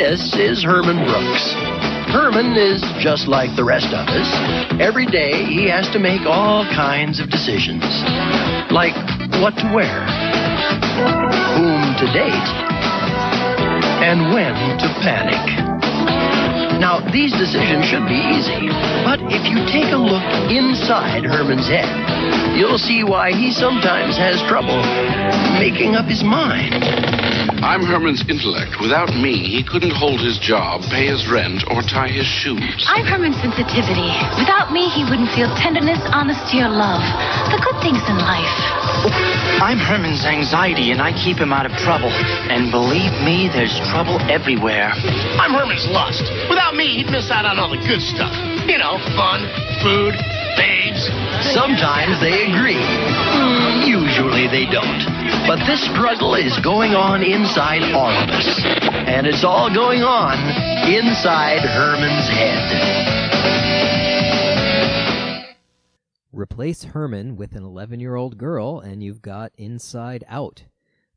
This is Herman Brooks. Herman is just like the rest of us. Every day he has to make all kinds of decisions. Like what to wear, whom to date, and when to panic. Now, these decisions should be easy, but if you take a look inside Herman's head, you'll see why he sometimes has trouble making up his mind. I'm Herman's intellect. Without me, he couldn't hold his job, pay his rent, or tie his shoes. I'm Herman's sensitivity. Without me, he wouldn't feel tenderness, honesty, or love. The good things in life. I'm Herman's anxiety, and I keep him out of trouble. And believe me, there's trouble everywhere. I'm Herman's lust. Without me, he'd miss out on all the good stuff. You know, fun, food, babes. Sometimes they agree. Usually they don't. But this struggle is going on inside all of us. And it's all going on inside Herman's head. Replace Herman with an 11-year-old girl, and you've got Inside Out,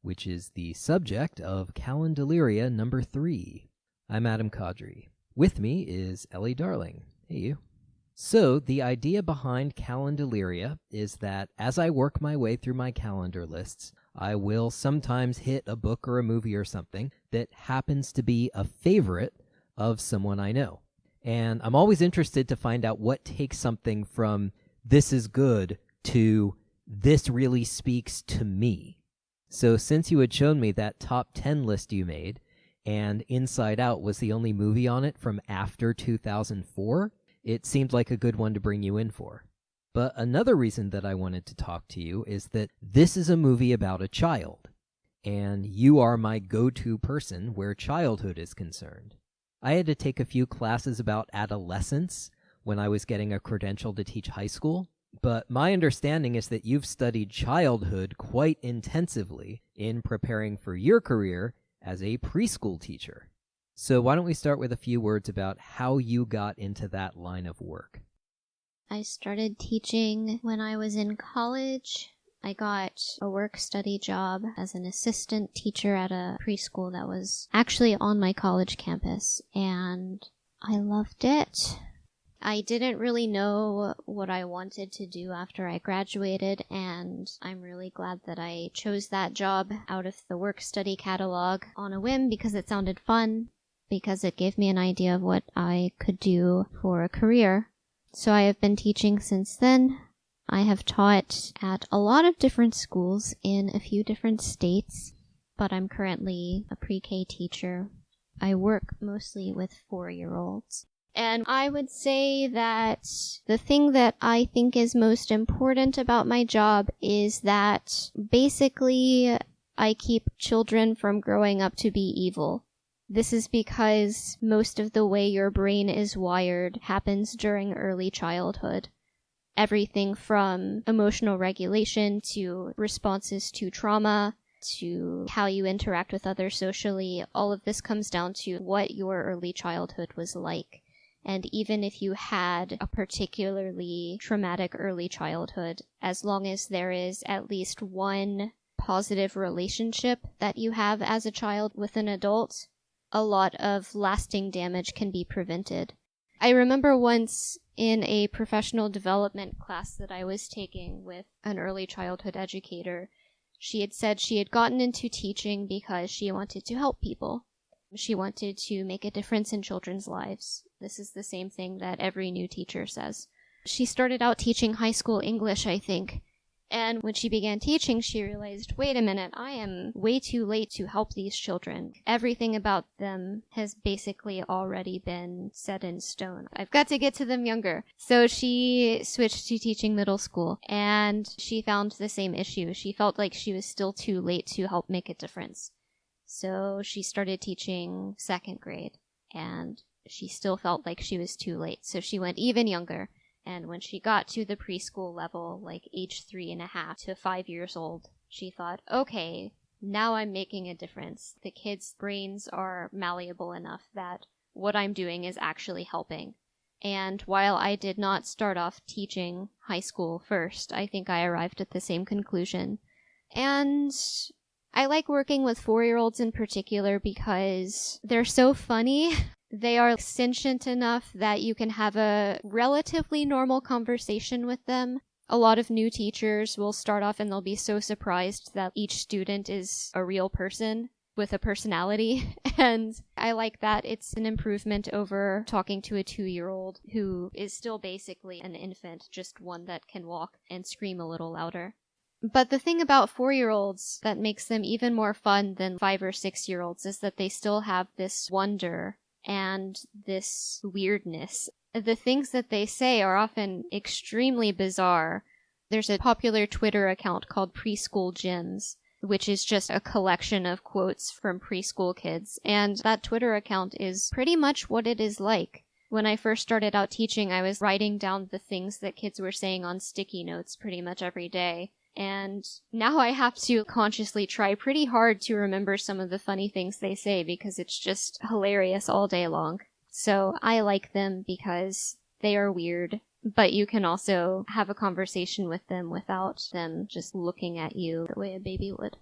which is the subject of Calen-deliria number 3. I'm Adam Kadri. With me is Ellie Darling. Hey, you. So, the idea behind Calen-deliria is that as I work my way through my calendar lists, I will sometimes hit a book or a movie or something that happens to be a favorite of someone I know. And I'm always interested to find out what takes something from this is good to this really speaks to me. So since you had shown me that top 10 list you made, and Inside Out was the only movie on it from after 2004, it seemed like a good one to bring you in for. But another reason that I wanted to talk to you is that this is a movie about a child, and you are my go-to person where childhood is concerned. I had to take a few classes about adolescence when I was getting a credential to teach high school, but my understanding is that you've studied childhood quite intensively in preparing for your career as a preschool teacher. So why don't we start with a few words about how you got into that line of work? I started teaching when I was in college. I got a work-study job as an assistant teacher at a preschool that was actually on my college campus, and I loved it. I didn't really know what I wanted to do after I graduated, and I'm really glad that I chose that job out of the work-study catalog on a whim because it sounded fun, because it gave me an idea of what I could do for a career. So I have been teaching since then. I have taught at a lot of different schools in a few different states, but I'm currently a pre-K teacher. I work mostly with 4-year-olds. And I would say that the thing that I think is most important about my job is that basically I keep children from growing up to be evil. This is because most of the way your brain is wired happens during early childhood. Everything from emotional regulation to responses to trauma to how you interact with others socially, all of this comes down to what your early childhood was like. And even if you had a particularly traumatic early childhood, as long as there is at least one positive relationship that you have as a child with an adult, a lot of lasting damage can be prevented. I remember once in a professional development class that I was taking with an early childhood educator, she had said she had gotten into teaching because she wanted to help people. She wanted to make a difference in children's lives. This is the same thing that every new teacher says. She started out teaching high school English, I think. And when she began teaching, she realized, wait a minute, I am way too late to help these children. Everything about them has basically already been set in stone. I've got to get to them younger. So she switched to teaching middle school, and she found the same issue. She felt like she was still too late to help make a difference. So she started teaching second grade, and she still felt like she was too late. So she went even younger. And when she got to the preschool level, like age 3.5 to 5 years old, she thought, okay, now I'm making a difference. The kids' brains are malleable enough that what I'm doing is actually helping. And while I did not start off teaching high school first, I think I arrived at the same conclusion. And I like working with 4-year-olds in particular because they're so funny. They are sentient enough that you can have a relatively normal conversation with them. A lot of new teachers will start off and they'll be so surprised that each student is a real person with a personality. And I like that. It's an improvement over talking to a 2-year-old who is still basically an infant, just one that can walk and scream a little louder. But the thing about 4-year-olds that makes them even more fun than 5 or 6-year-olds is that they still have this wonder and this weirdness. The things that they say are often extremely bizarre. There's a popular Twitter account called Preschool Gems, which is just a collection of quotes from preschool kids. And that Twitter account is pretty much what it is like. When I first started out teaching, I was writing down the things that kids were saying on sticky notes pretty much every day. And now I have to consciously try pretty hard to remember some of the funny things they say because it's just hilarious all day long. So I like them because they are weird, but you can also have a conversation with them without them just looking at you the way a baby would.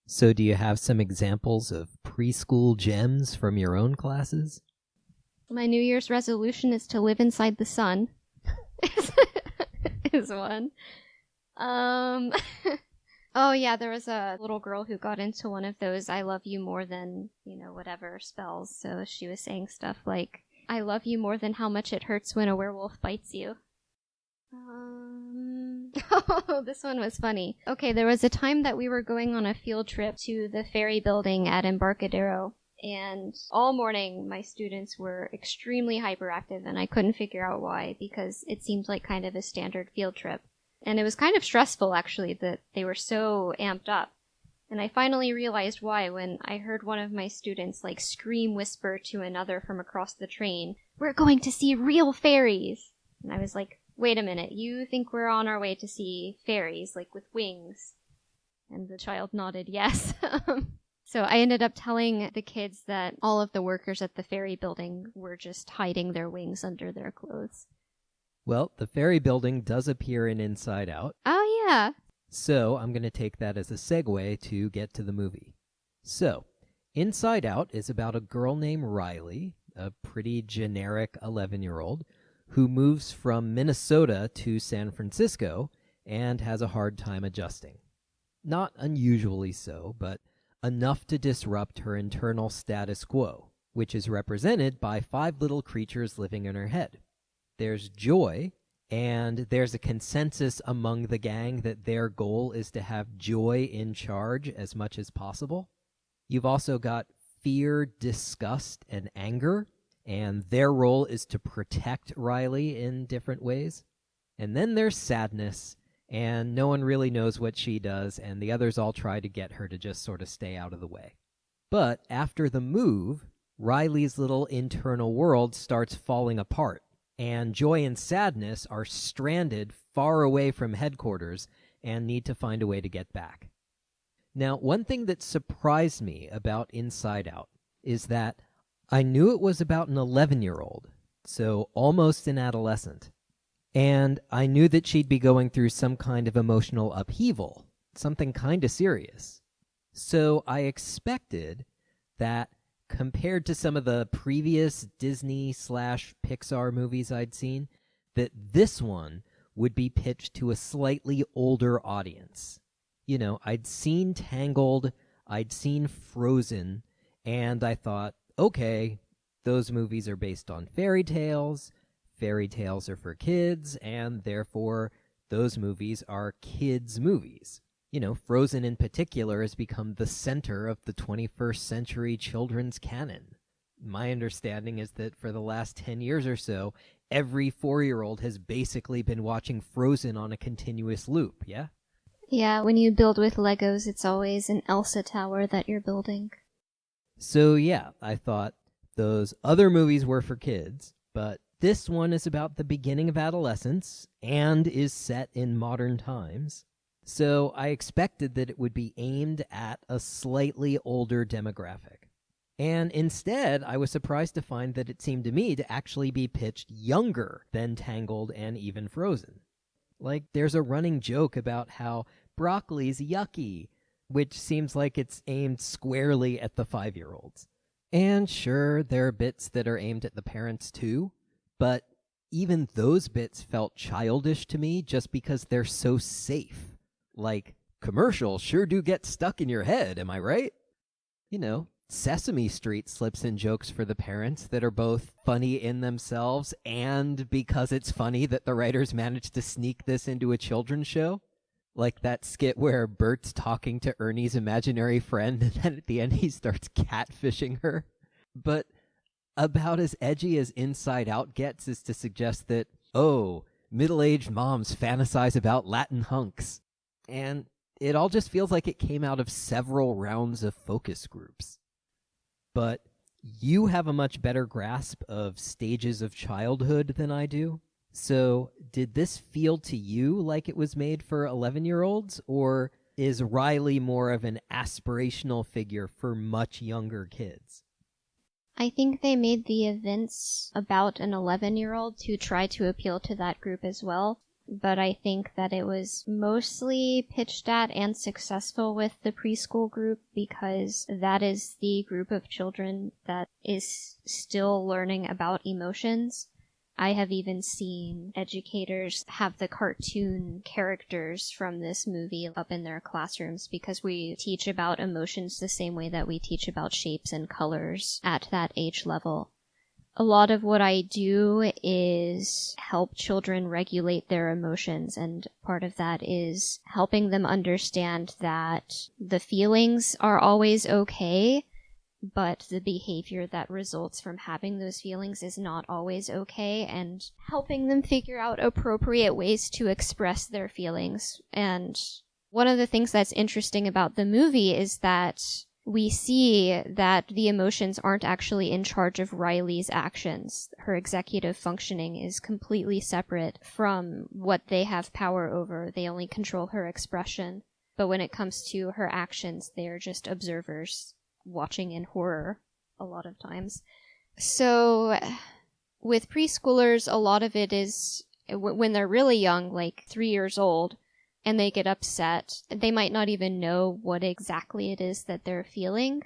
So do you have some examples of preschool gems from your own classes? My New Year's resolution is to live inside the sun. is one. Oh yeah, there was a little girl who got into one of those I love you more than, whatever spells. So she was saying stuff like, I love you more than how much it hurts when a werewolf bites you. Oh, this one was funny. Okay, there was a time that we were going on a field trip to the ferry building at Embarcadero. And all morning, my students were extremely hyperactive, and I couldn't figure out why, because it seemed like kind of a standard field trip. And it was kind of stressful, actually, that they were so amped up. And I finally realized why when I heard one of my students, scream whisper to another from across the train, "We're going to see real fairies!" And I was like, wait a minute, you think we're on our way to see fairies, with wings? And the child nodded yes. So I ended up telling the kids that all of the workers at the ferry building were just hiding their wings under their clothes. Well, the ferry building does appear in Inside Out. Oh, yeah. So I'm going to take that as a segue to get to the movie. So, Inside Out is about a girl named Riley, a pretty generic 11-year-old, who moves from Minnesota to San Francisco and has a hard time adjusting. Not unusually so, but enough to disrupt her internal status quo, which is represented by 5 little creatures living in her head. There's Joy, and there's a consensus among the gang that their goal is to have Joy in charge as much as possible. You've also got Fear, Disgust, and Anger, and their role is to protect Riley in different ways. And then there's Sadness, and no one really knows what she does, and the others all try to get her to just sort of stay out of the way. But after the move, Riley's little internal world starts falling apart, and Joy and Sadness are stranded far away from headquarters and need to find a way to get back. Now, one thing that surprised me about Inside Out is that I knew it was about an 11-year-old, so almost an adolescent. And I knew that she'd be going through some kind of emotional upheaval, something kind of serious. So I expected that compared to some of the previous Disney/Pixar movies I'd seen, that this one would be pitched to a slightly older audience. I'd seen Tangled, I'd seen Frozen, and I thought, okay, those movies are based on fairy tales are for kids, and therefore those movies are kids' movies. Frozen in particular has become the center of the 21st century children's canon. My understanding is that for the last 10 years or so, every 4-year-old has basically been watching Frozen on a continuous loop, yeah? Yeah, when you build with Legos, it's always an Elsa tower that you're building. So yeah, I thought those other movies were for kids, but this one is about the beginning of adolescence and is set in modern times. So I expected that it would be aimed at a slightly older demographic. And instead, I was surprised to find that it seemed to me to actually be pitched younger than Tangled and even Frozen. There's a running joke about how broccoli's yucky, which seems like it's aimed squarely at the 5-year-olds. And sure, there are bits that are aimed at the parents too, but even those bits felt childish to me just because they're so safe. Like, commercials sure do get stuck in your head, am I right? You know, Sesame Street slips in jokes for the parents that are both funny in themselves and because it's funny that the writers managed to sneak this into a children's show. Like that skit where Bert's talking to Ernie's imaginary friend and then at the end he starts catfishing her. But about as edgy as Inside Out gets is to suggest that, oh, middle-aged moms fantasize about Latin hunks. And it all just feels like it came out of several rounds of focus groups. But you have a much better grasp of stages of childhood than I do. So did this feel to you like it was made for 11-year-olds, or is Riley more of an aspirational figure for much younger kids? I think they made the events about an 11-year-old to try to appeal to that group as well. But I think that it was mostly pitched at and successful with the preschool group because that is the group of children that is still learning about emotions. I have even seen educators have the cartoon characters from this movie up in their classrooms because we teach about emotions the same way that we teach about shapes and colors at that age level. A lot of what I do is help children regulate their emotions, and part of that is helping them understand that the feelings are always okay, but the behavior that results from having those feelings is not always okay, and helping them figure out appropriate ways to express their feelings. And one of the things that's interesting about the movie is that we see that the emotions aren't actually in charge of Riley's actions. Her executive functioning is completely separate from what they have power over. They only control her expression. But when it comes to her actions, they're just observers watching in horror a lot of times. So with preschoolers, a lot of it is when they're really young, like 3 years old, and they get upset, they might not even know what exactly it is that they're feeling.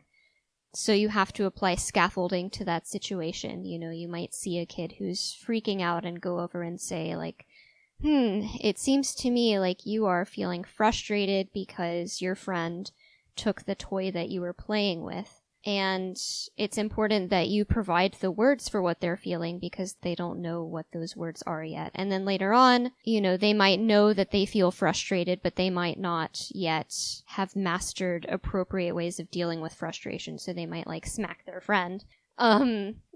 So you have to apply scaffolding to that situation. You know, you might see a kid who's freaking out and go over and say, like, it seems to me like you are feeling frustrated because your friend took the toy that you were playing with. And it's important that you provide the words for what they're feeling because they don't know what those words are yet. And then later on, you know, they might know that they feel frustrated, but they might not yet have mastered appropriate ways of dealing with frustration. So they might like smack their friend.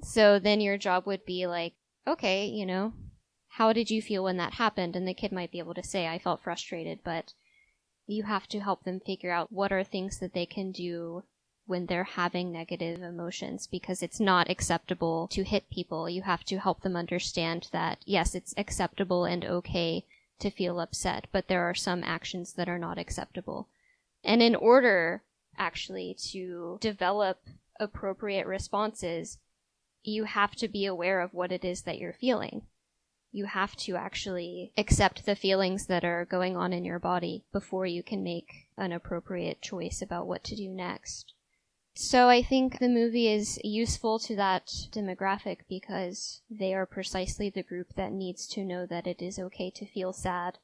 So then your job would be like, okay, you know, how did you feel when that happened? And the kid might be able to say, I felt frustrated, but you have to help them figure out what are things that they can do when they're having negative emotions, because it's not acceptable to hit people. You have to help them understand that, yes, it's acceptable and okay to feel upset, but there are some actions that are not acceptable. And in order, actually, to develop appropriate responses, you have to be aware of what it is that you're feeling. You have to actually accept the feelings that are going on in your body before you can make an appropriate choice about what to do next. So I think the movie is useful to that demographic because they are precisely the group that needs to know that it is okay to feel sad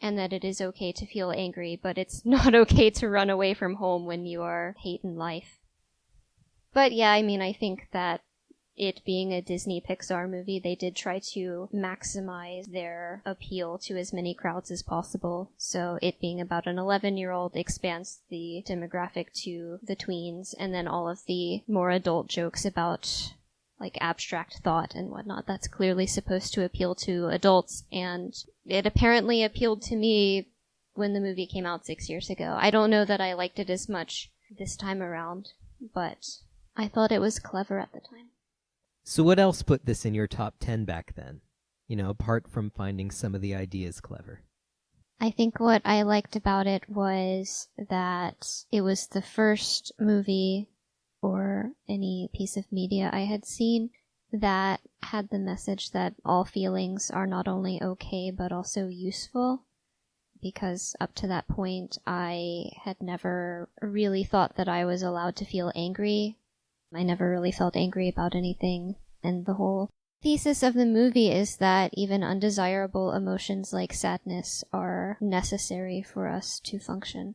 and that it is okay to feel angry, but it's not okay to run away from home when you are hating life. But yeah, I mean, I think that it being a Disney Pixar movie, they did try to maximize their appeal to as many crowds as possible. So it being about an 11-year-old expands the demographic to the tweens, and then all of the more adult jokes about like abstract thought and whatnot, that's clearly supposed to appeal to adults, and it apparently appealed to me when the movie came out 6 years ago. I don't know that I liked it as much this time around, but I thought it was clever at the time. So what else put this in your top 10 back then? You know, apart from finding some of the ideas clever. I think what I liked about it was that it was the first movie or any piece of media I had seen that had the message that all feelings are not only okay but also useful. because up to that point, I had never really thought that I was allowed to feel angry. I never really felt angry about anything, and the whole thesis of the movie is that even undesirable emotions like sadness are necessary for us to function.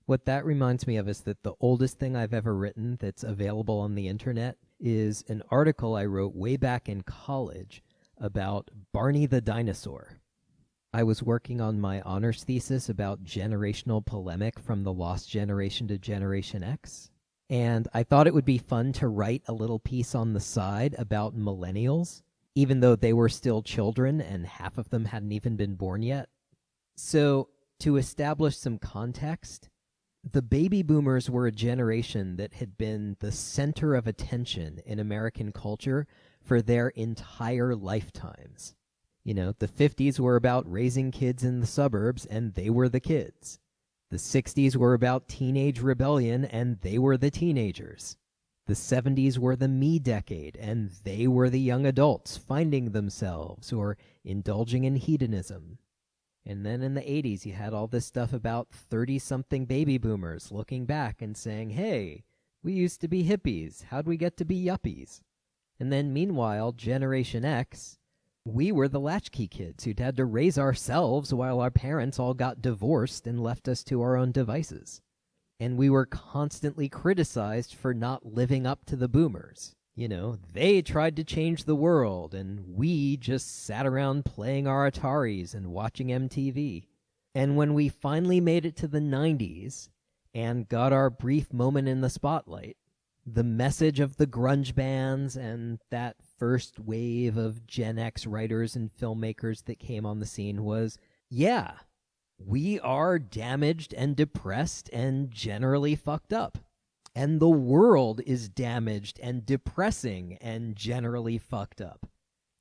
What that reminds me of is that the oldest thing I've ever written that's available on the internet is an article I wrote way back in college about Barney the dinosaur. I was working on my honors thesis about generational polemic from the lost generation to Generation X. And I thought it would be fun to write a little piece on the side about millennials, even though they were still children and half of them hadn't even been born yet. So, to establish some context, the baby boomers were a generation that had been the center of attention in American culture for their entire lifetimes. You know, the 50s were about raising kids in the suburbs, and they were the kids. The 60s were about teenage rebellion, and they were the teenagers. The 70s were the me decade, and they were the young adults finding themselves or indulging in hedonism. And then in the 80s, you had all this stuff about 30-something baby boomers looking back and saying, hey, we used to be hippies. How'd we get to be yuppies? And then meanwhile, Generation X, we were the latchkey kids who'd had to raise ourselves while our parents all got divorced and left us to our own devices. And we were constantly criticized for not living up to the boomers. You know, they tried to change the world, and we just sat around playing our Ataris and watching MTV. And when we finally made it to the 90s and got our brief moment in the spotlight, the message of the grunge bands and that first wave of Gen X writers and filmmakers that came on the scene was, yeah, we are damaged and depressed and generally fucked up. And the world is damaged and depressing and generally fucked up.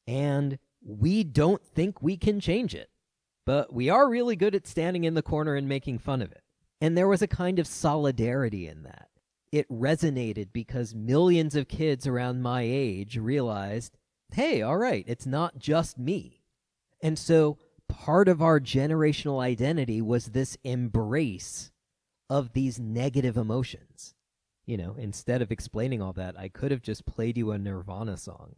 And we don't think we can change it. But we are really good at standing in the corner and making fun of it. And there was a kind of solidarity in that. It resonated because millions of kids around my age realized, hey, all right, it's not just me. And so part of our generational identity was this embrace of these negative emotions. You know, instead of explaining all that, I could have just played you a Nirvana song.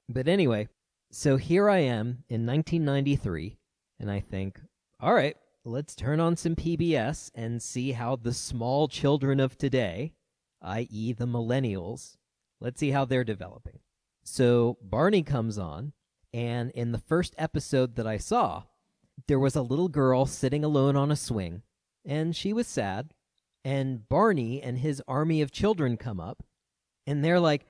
But anyway, so here I am in 1993, and I think, all right, let's turn on some PBS and see how the small children of today, i.e. the millennials, let's see how they're developing. So Barney comes on, and in the first episode that I saw, there was a little girl sitting alone on a swing, and she was sad. And Barney and his army of children come up, and they're like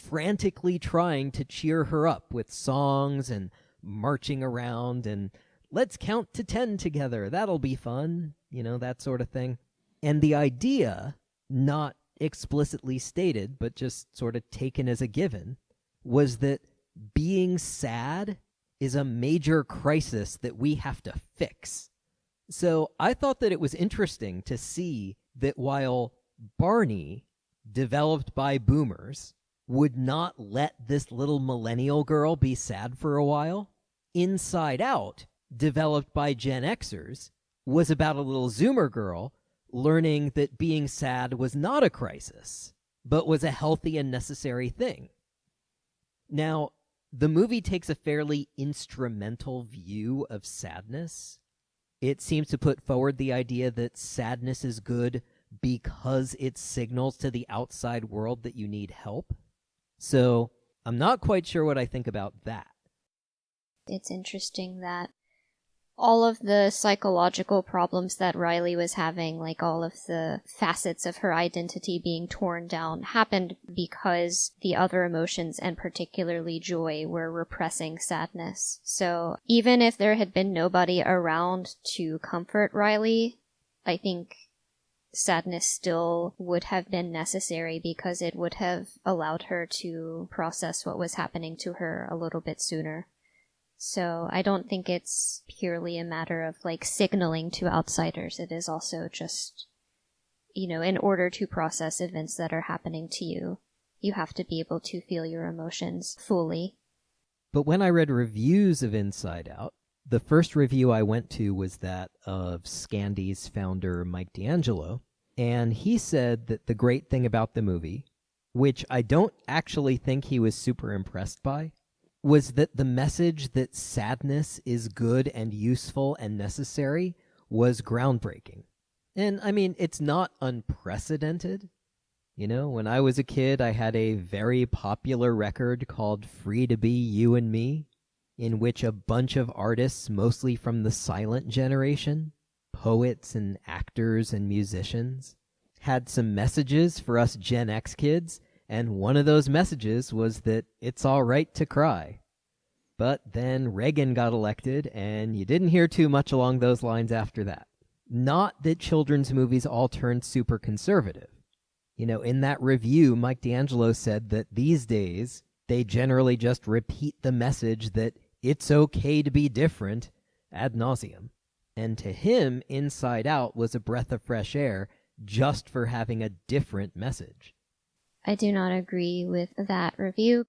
frantically trying to cheer her up with songs and marching around and let's count to 10 together. That'll be fun. You know, that sort of thing. And the idea, not explicitly stated, but just sort of taken as a given, was that being sad is a major crisis that we have to fix. So I thought that it was interesting to see that while Barney, developed by boomers, would not let this little millennial girl be sad for a while, Inside Out, developed by Gen Xers, was about a little Zoomer girl learning that being sad was not a crisis, but was a healthy and necessary thing. Now, the movie takes a fairly instrumental view of sadness. It seems to put forward the idea that sadness is good because it signals to the outside world that you need help. So I'm not quite sure what I think about that. It's interesting that all of the psychological problems that Riley was having, like all of the facets of her identity being torn down, happened because the other emotions, and particularly joy, were repressing sadness. So even if there had been nobody around to comfort Riley, I think sadness still would have been necessary because it would have allowed her to process what was happening to her a little bit sooner. So I don't think it's purely a matter of like signaling to outsiders. It is also just, you know, in order to process events that are happening to you, you have to be able to feel your emotions fully. But when I read reviews of Inside Out, The first review I went to was that of Scandy's founder, Mike D'Angelo, and he said that the great thing about the movie, which I don't actually think he was super impressed by, was that the message that sadness is good and useful and necessary was groundbreaking. And, I mean, it's not unprecedented. You know, when I was a kid, I had a very popular record called Free to Be You and Me, in which a bunch of artists, mostly from the silent generation, poets and actors and musicians, had some messages for us Gen X kids, and one of those messages was that it's all right to cry. But then Reagan got elected, and you didn't hear too much along those lines after that. Not that children's movies all turned super conservative. You know, in that review, Mike D'Angelo said that these days, they generally just repeat the message that it's okay to be different ad nauseum. And to him, Inside Out was a breath of fresh air just for having a different message. I do not agree with that review.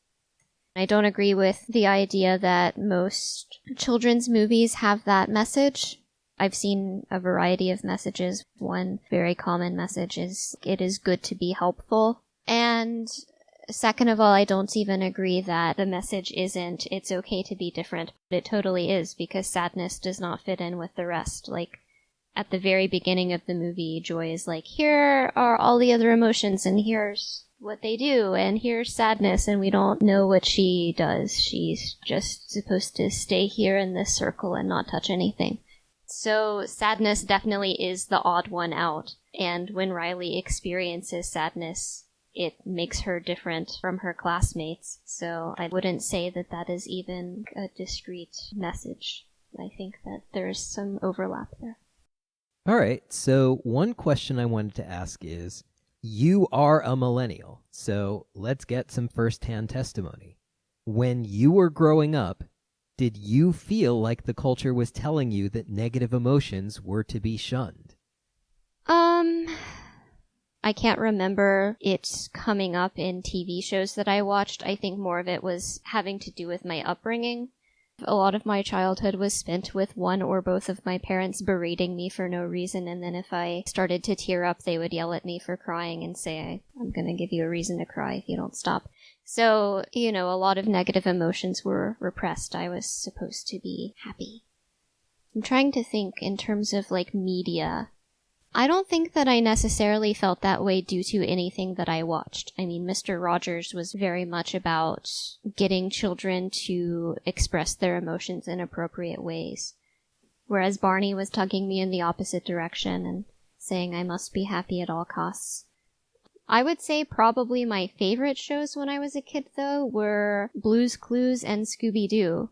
I don't agree with the idea that most children's movies have that message. I've seen a variety of messages. One very common message is, it is good to be helpful. And second of all, I don't even agree that the message isn't, it's okay to be different. It totally is, because sadness does not fit in with the rest. Like, at the very beginning of the movie, Joy is like, here are all the other emotions, and here's what they do, and here's sadness, and we don't know what she does. She's just supposed to stay here in this circle and not touch anything. So sadness definitely is the odd one out, and when Riley experiences sadness, it makes her different from her classmates. So I wouldn't say that that is even a discrete message. I think that there's some overlap there. All right, so one question I wanted to ask is, you are a millennial, so let's get some first-hand testimony. When you were growing up, did you feel like the culture was telling you that negative emotions were to be shunned? I can't remember it coming up in TV shows that I watched. I think more of it was having to do with my upbringing. A lot of my childhood was spent with one or both of my parents berating me for no reason, and then if I started to tear up, they would yell at me for crying and say, I'm going to give you a reason to cry if you don't stop. So, you know, a lot of negative emotions were repressed. I was supposed to be happy. I'm trying to think in terms of, like, media. I don't think that I necessarily felt that way due to anything that I watched. I mean, Mr. Rogers was very much about getting children to express their emotions in appropriate ways, whereas Barney was tugging me in the opposite direction and saying I must be happy at all costs. I would say probably my favorite shows when I was a kid, though, were Blue's Clues and Scooby-Doo.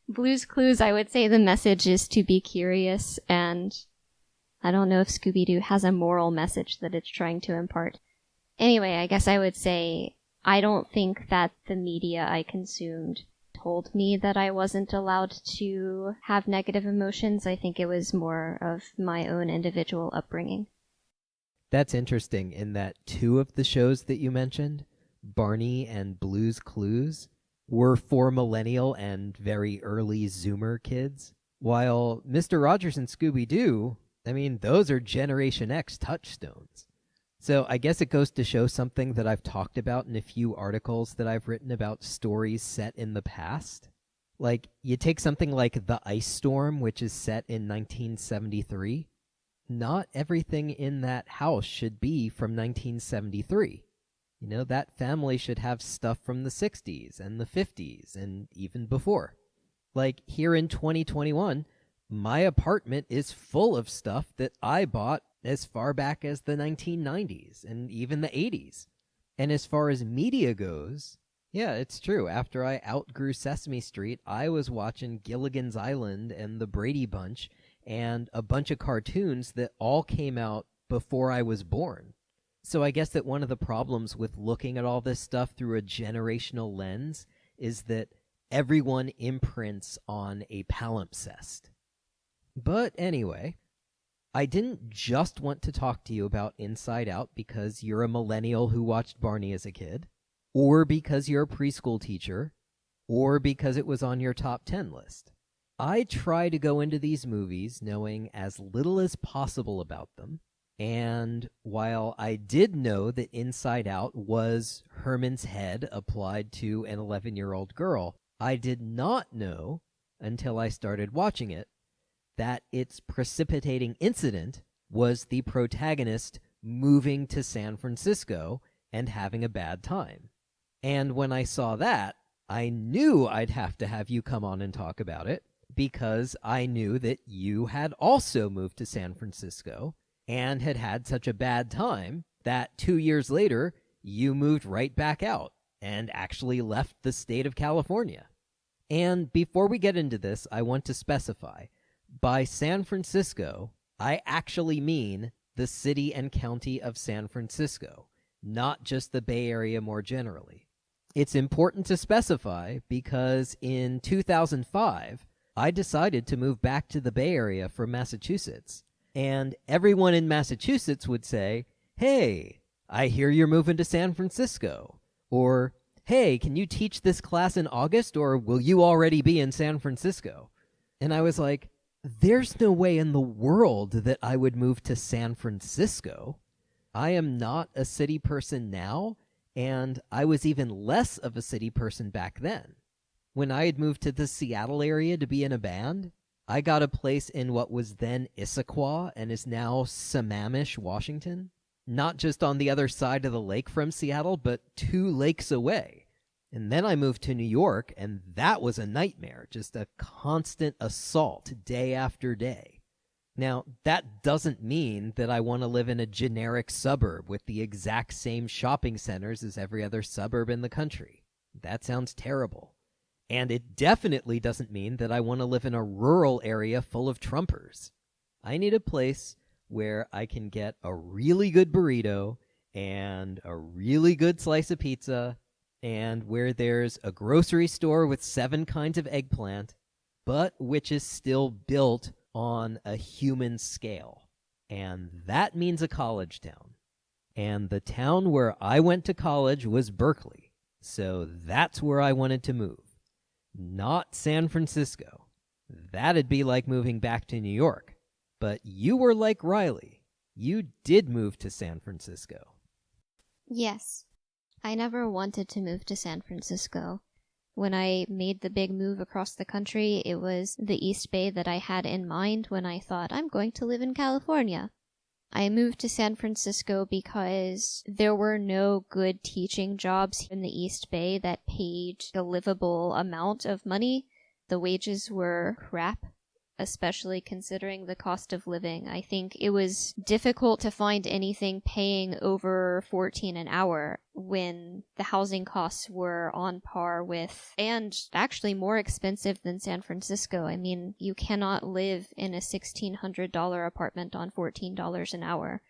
Blue's Clues, I would say the message is to be curious, and I don't know if Scooby-Doo has a moral message that it's trying to impart. Anyway, I guess I would say I don't think that the media I consumed told me that I wasn't allowed to have negative emotions. I think it was more of my own individual upbringing. That's interesting in that two of the shows that you mentioned, Barney and Blue's Clues, were for millennial and very early Zoomer kids, while Mr. Rogers and Scooby-Doo, I mean, those are Generation X touchstones. So I guess it goes to show something that I've talked about in a few articles that I've written about stories set in the past. Like, you take something like The Ice Storm, which is set in 1973. Not everything in that house should be from 1973. You know, that family should have stuff from the 60s and the 50s and even before. Like, here in 2021, my apartment is full of stuff that I bought as far back as the 1990s and even the 80s. And as far as media goes, yeah, it's true. After I outgrew Sesame Street, I was watching Gilligan's Island and The Brady Bunch and a bunch of cartoons that all came out before I was born. So I guess that one of the problems with looking at all this stuff through a generational lens is that everyone imprints on a palimpsest. But anyway, I didn't just want to talk to you about Inside Out because you're a millennial who watched Barney as a kid, or because you're a preschool teacher, or because it was on your top 10 list. I try to go into these movies knowing as little as possible about them. And while I did know that Inside Out was Herman's head applied to an 11-year-old girl, I did not know, until I started watching it, that its precipitating incident was the protagonist moving to San Francisco and having a bad time. And when I saw that, I knew I'd have to have you come on and talk about it, because I knew that you had also moved to San Francisco and had had such a bad time that 2 years later, you moved right back out and actually left the state of California. And before we get into this, I want to specify, by San Francisco, I actually mean the city and county of San Francisco, not just the Bay Area more generally. It's important to specify because in 2005, I decided to move back to the Bay Area from Massachusetts. And everyone in Massachusetts would say, "Hey, I hear you're moving to San Francisco." Or, "Hey, can you teach this class in August, or will you already be in San Francisco?" And I was like, there's no way in the world that I would move to San Francisco. I am not a city person now, and I was even less of a city person back then. When I had moved to the Seattle area to be in a band, I got a place in what was then Issaquah and is now Sammamish, Washington. Not just on the other side of the lake from Seattle, but 2 lakes away. And then I moved to New York, and that was a nightmare, just a constant assault day after day. Now, that doesn't mean that I want to live in a generic suburb with the exact same shopping centers as every other suburb in the country. That sounds terrible. And it definitely doesn't mean that I want to live in a rural area full of Trumpers. I need a place where I can get a really good burrito and a really good slice of pizza, and where there's a grocery store with 7 kinds of eggplant, but which is still built on a human scale. And that means a college town. And the town where I went to college was Berkeley, so that's where I wanted to move. Not San Francisco. That'd be like moving back to New York. But you were like Riley. You did move to San Francisco. Yes. I never wanted to move to San Francisco. When I made the big move across the country, it was the East Bay that I had in mind when I thought, I'm going to live in California. I moved to San Francisco because there were no good teaching jobs in the East Bay that paid a livable amount of money. The wages were crap, especially considering the cost of living. I think it was difficult to find anything paying over $14 an hour when the housing costs were on par with, and actually more expensive than San Francisco. I mean, you cannot live in a $1,600 apartment on $14 an hour.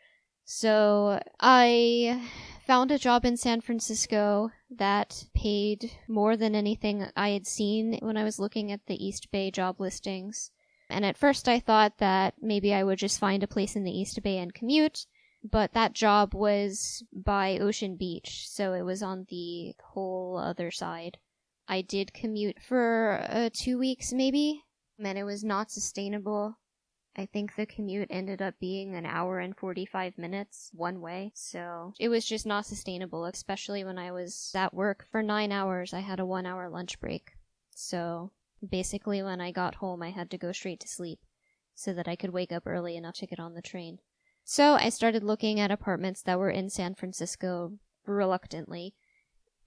So I found a job in San Francisco that paid more than anything I had seen when I was looking at the East Bay job listings. And at first I thought that maybe I would just find a place in the East Bay and commute, but that job was by Ocean Beach, so it was on the whole other side. I did commute for 2 weeks maybe, and it was not sustainable. I think the commute ended up being 1 hour and 45 minutes one way, so it was just not sustainable, especially when I was at work for 9 hours. I had a 1-hour lunch break, so basically, when I got home, I had to go straight to sleep so that I could wake up early enough to get on the train. So I started looking at apartments that were in San Francisco reluctantly,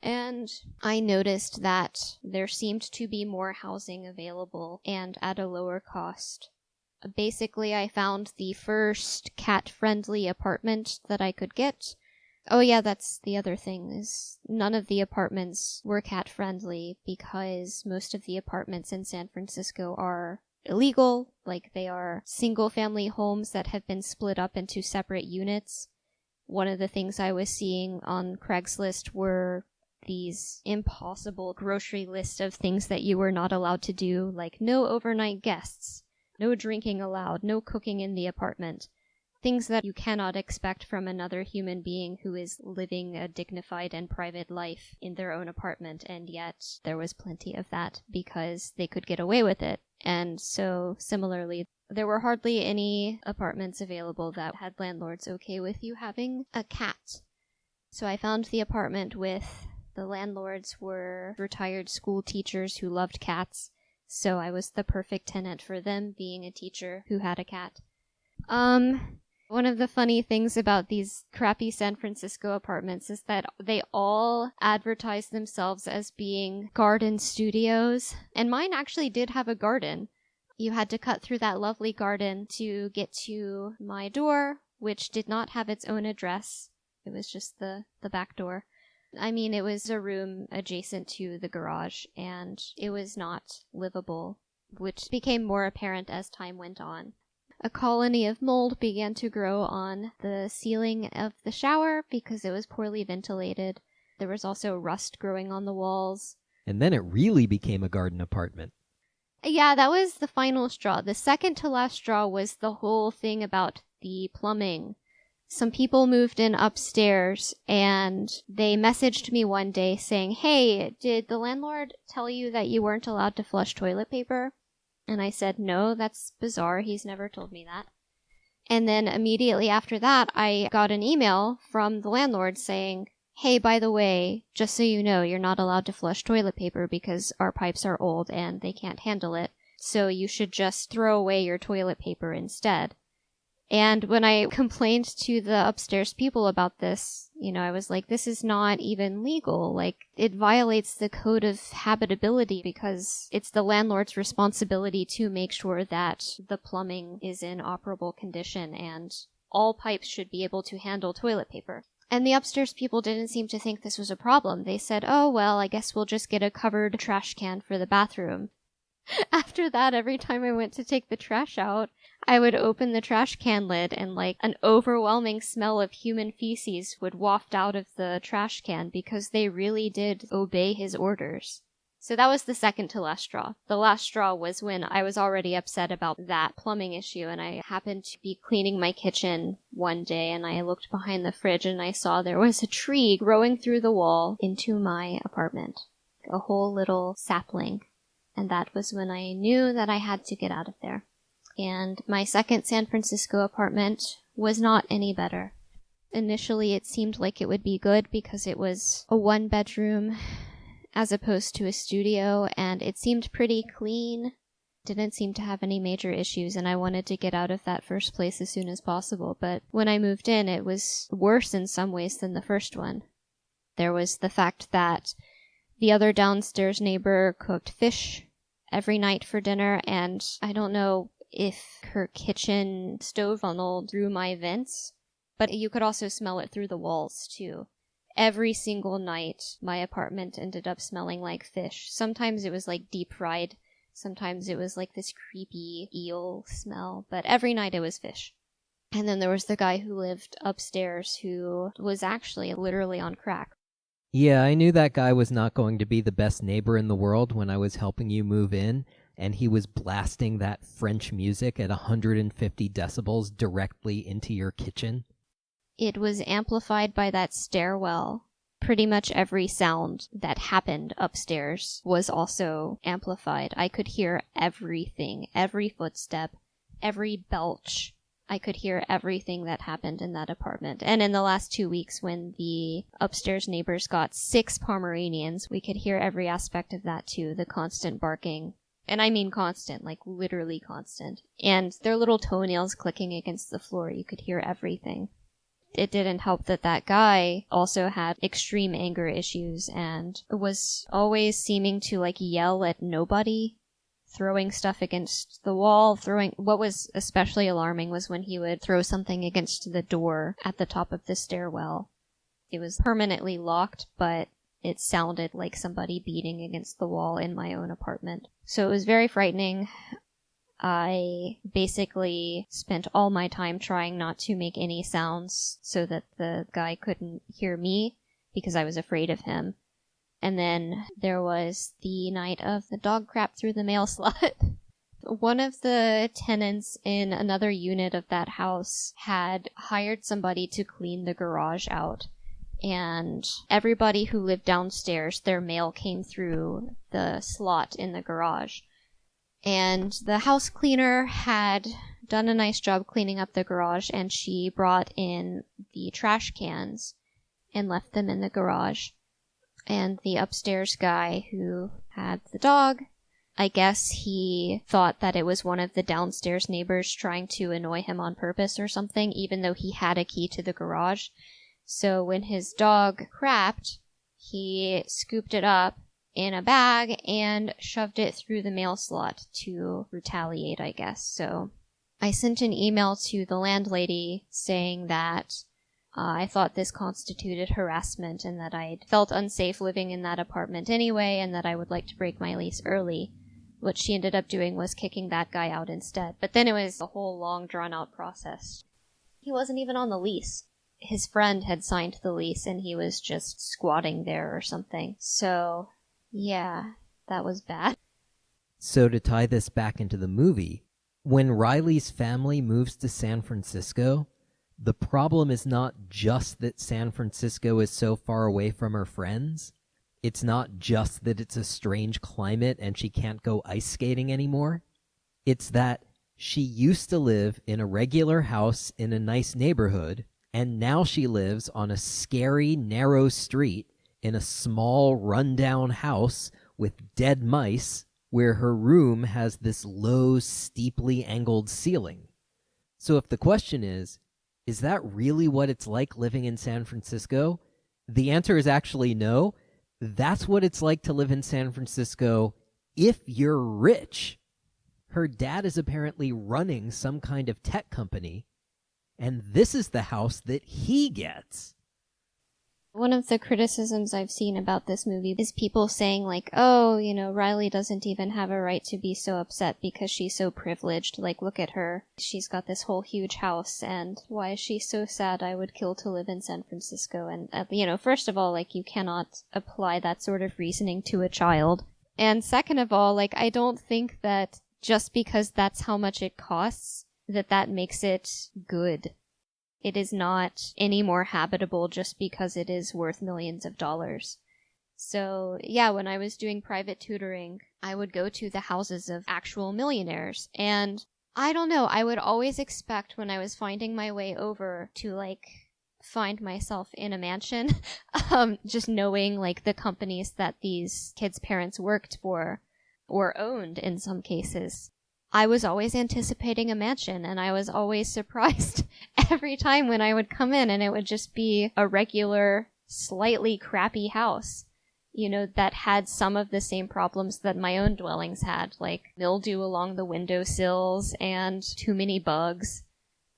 and I noticed that there seemed to be more housing available and at a lower cost. Basically, I found the first cat-friendly apartment that I could get. Oh yeah, that's the other thing, is none of the apartments were cat-friendly because most of the apartments in San Francisco are illegal, like they are single-family homes that have been split up into separate units. One of the things I was seeing on Craigslist were these impossible grocery lists of things that you were not allowed to do, like no overnight guests, no drinking allowed, no cooking in the apartment. Things that you cannot expect from another human being who is living a dignified and private life in their own apartment, and yet there was plenty of that because they could get away with it. And so, similarly, there were hardly any apartments available that had landlords okay with you having a cat. So I found the apartment with the landlords were retired school teachers who loved cats. So I was the perfect tenant for them, being a teacher who had a cat. One of the funny things about these crappy San Francisco apartments is that they all advertise themselves as being garden studios, and mine actually did have a garden. You had to cut through that lovely garden to get to my door, which did not have its own address. It was just the back door. I mean, it was a room adjacent to the garage, and it was not livable, which became more apparent as time went on. A colony of mold began to grow on the ceiling of the shower because it was poorly ventilated. There was also rust growing on the walls. And then it really became a garden apartment. Yeah, that was the final straw. The second to last straw was the whole thing about the plumbing. Some people moved in upstairs, and they messaged me one day saying, "Hey, did the landlord tell you that you weren't allowed to flush toilet paper?" And I said, "No, that's bizarre. He's never told me that." And then immediately after that, I got an email from the landlord saying, "Hey, by the way, just so you know, you're not allowed to flush toilet paper because our pipes are old and they can't handle it. So you should just throw away your toilet paper instead." And when I complained to the upstairs people about this, I was like, this is not even legal. Like, it violates the code of habitability because it's the landlord's responsibility to make sure that the plumbing is in operable condition and all pipes should be able to handle toilet paper. And the upstairs people didn't seem to think this was a problem. They said, "Oh, well, I guess we'll just get a covered trash can for the bathroom." After that, every time I went to take the trash out, I would open the trash can lid and an overwhelming smell of human feces would waft out of the trash can because they really did obey his orders. So that was the second to last straw. The last straw was when I was already upset about that plumbing issue, and I happened to be cleaning my kitchen one day and I looked behind the fridge and I saw there was a tree growing through the wall into my apartment. A whole little sapling. And that was when I knew that I had to get out of there. And my second San Francisco apartment was not any better. Initially, it seemed like it would be good because it was a one-bedroom as opposed to a studio, and it seemed pretty clean. Didn't seem to have any major issues, and I wanted to get out of that first place as soon as possible. But when I moved in, it was worse in some ways than the first one. There was the fact that the other downstairs neighbor cooked fish every night for dinner, and I don't know if her kitchen stove funneled through my vents, but you could also smell it through the walls, too. Every single night, my apartment ended up smelling like fish. Sometimes it was deep fried, sometimes it was this creepy eel smell, but every night it was fish. And then there was the guy who lived upstairs who was actually literally on crack. Yeah, I knew that guy was not going to be the best neighbor in the world when I was helping you move in, and he was blasting that French music at 150 decibels directly into your kitchen. It was amplified by that stairwell. Pretty much every sound that happened upstairs was also amplified. I could hear everything, every footstep, every belch. I could hear everything that happened in that apartment. And in the last 2 weeks, when the upstairs neighbors got 6 Pomeranians, we could hear every aspect of that too. The constant barking. And I mean constant, literally constant. And their little toenails clicking against the floor. You could hear everything. It didn't help that that guy also had extreme anger issues and was always seeming to yell at nobody. Throwing stuff against the wall, what was especially alarming was when he would throw something against the door at the top of the stairwell. It was permanently locked, but it sounded like somebody beating against the wall in my own apartment. So it was very frightening. I basically spent all my time trying not to make any sounds so that the guy couldn't hear me because I was afraid of him. And then there was the night of the dog crap through the mail slot. One of the tenants in another unit of that house had hired somebody to clean the garage out. And everybody who lived downstairs, their mail came through the slot in the garage. And the house cleaner had done a nice job cleaning up the garage, and she brought in the trash cans and left them in the garage. And the upstairs guy who had the dog, I guess he thought that it was one of the downstairs neighbors trying to annoy him on purpose or something, even though he had a key to the garage. So when his dog crapped, he scooped it up in a bag and shoved it through the mail slot to retaliate, I guess. So I sent an email to the landlady saying that I thought this constituted harassment and that I felt unsafe living in that apartment anyway, and that I would like to break my lease early. What she ended up doing was kicking that guy out instead. But then it was a whole long, drawn-out process. He wasn't even on the lease. His friend had signed the lease, and he was just squatting there or something. So, yeah, that was bad. So to tie this back into the movie, when Riley's family moves to San Francisco, the problem is not just that San Francisco is so far away from her friends. It's not just that it's a strange climate and she can't go ice skating anymore. It's that she used to live in a regular house in a nice neighborhood, and now she lives on a scary, narrow street in a small, rundown house with dead mice, where her room has this low, steeply angled ceiling. So if the question is that really what it's like living in San Francisco? The answer is actually no. That's what it's like to live in San Francisco if you're rich. Her dad is apparently running some kind of tech company, and this is the house that he gets. One of the criticisms I've seen about this movie is people saying like, oh, Riley doesn't even have a right to be so upset because she's so privileged. Like, look at her. She's got this whole huge house, and why is she so sad? I would kill to live in San Francisco. And, first of all, like, you cannot apply that sort of reasoning to a child. And second of all, like, I don't think that just because that's how much it costs, that makes it good. It is not any more habitable just because it is worth millions of dollars. So, yeah, when I was doing private tutoring, I would go to the houses of actual millionaires. And I don't know, I would always expect when I was finding my way over to, like, find myself in a mansion, just knowing, like, the companies that these kids' parents worked for or owned in some cases. I was always anticipating a mansion, and I was always surprised every time when I would come in and it would just be a regular, slightly crappy house, that had some of the same problems that my own dwellings had, like mildew along the windowsills and too many bugs.